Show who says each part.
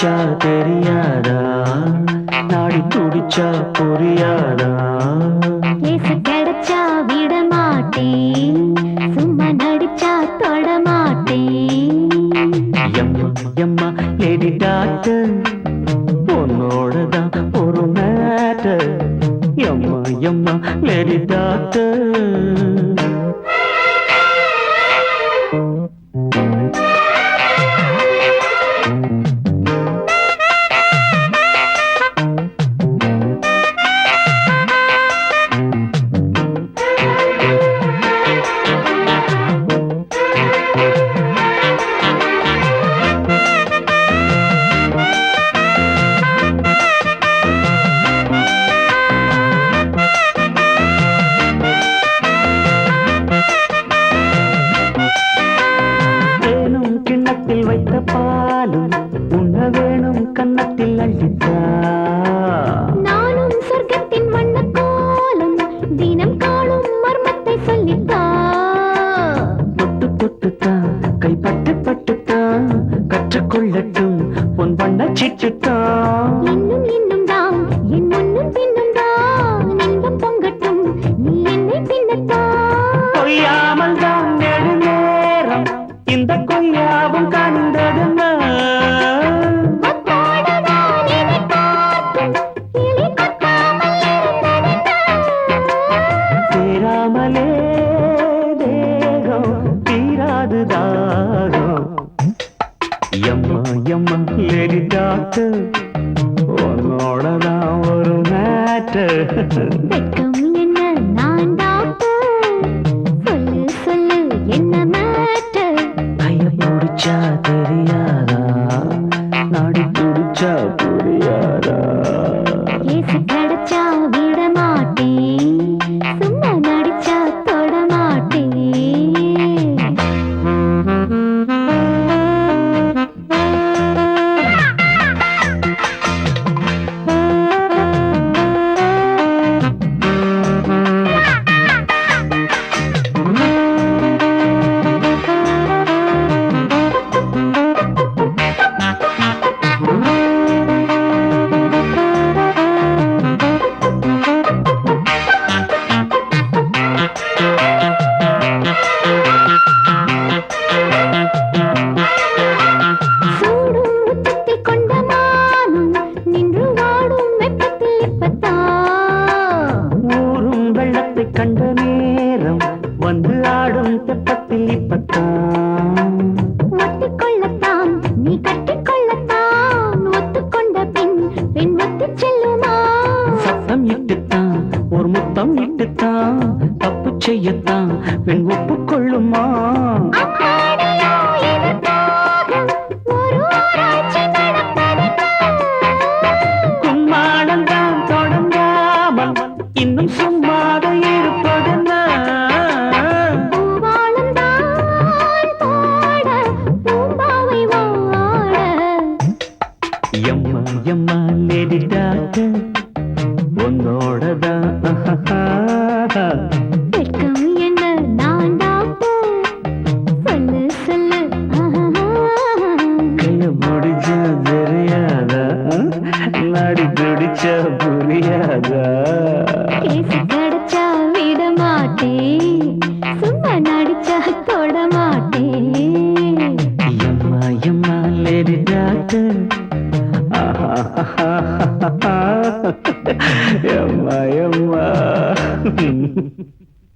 Speaker 1: பிடிச்சா தெரியாதா, நாடி துடிச்சா புரியாதா?
Speaker 2: கேசு கிடைச்சா விட மாட்டேன், சும்மா நடிச்சா தொட மாட்டேன்.
Speaker 1: எம்மா எம்மா லேடி டாக்டர், உன்னோடதான் ஒரு மேட்டர். எம்மா எம்மா லேடி டாக்டர். வைத்த பாலும் உண்ண வேணும் கன்னத்தில் அள்ளித்தா.
Speaker 2: நானும் சொர்க்கத்தின் வண்ண கோலம் தினம் காணும் மர்மத்தை சொல்லித்தா.
Speaker 1: தொட்டு தொட்டுத்தான் கைப்பட்டு பட்டுத்தான் கற்றுக்கொள்ளட்டும் பொன் வண்ண சிட்டுத்தான்.
Speaker 2: இன்னும் இன்னும் தான் என் முன்னும் பின்னும் தான் இன்பம் பொங்கட்டும் நீ என்னை பின்னத்தான்.
Speaker 1: கொய்யாமல் தான் நெடுநேரம் இந்த கொய்யாவும் கண்டதுன்னா. சேராமலே தேகம் தீராது தாகம். எம்மா எம்மா லேடி டாக்டர், உன்னோடதான் ஒரு மேட்டர்.
Speaker 2: வெட்கம் என்ன நான் டாக்டர், சொல்லு சொல்லு என்ன மேட்டர்.
Speaker 1: கைய பிடிச்சா தெரியாதா, நாடி துடிச்சா புரியாதா?
Speaker 2: கேசு கிடைச்சா விட மாட்டேன், சும்மா நடிச்சா தொட மாட்டேன்.
Speaker 1: கண்ட நேரம் வந்து ஆடும் தெப்பத்தில் இப்பத்தான்.
Speaker 2: ஒத்திக்கொள்ளத்தான் நீ கட்டிக்கொள்ளத்தான், ஒத்துக்கொண்ட பின் பெண் ஒத்தி செல்லுமா?
Speaker 1: சத்தம் இட்டுத்தான் ஒரு முத்தம் இட்டுத்தான், தப்பு செய்யத்தான் பெண் ஒப்புக்கொள்ளுமா? கும்மாளந்தான் தொடங்காமல் இன்னும் சும்மாக இருப்பதென்ன? எம்மா எம்மா லேடி டாக்டர், உன்னோடதான்.
Speaker 2: வெட்கம் என்ன நான் டாக்டர், சொல்லு சொல்லு.
Speaker 1: கைய முடிச்சா தெரியாதா, நாடி துடிச்சா புரியாதா?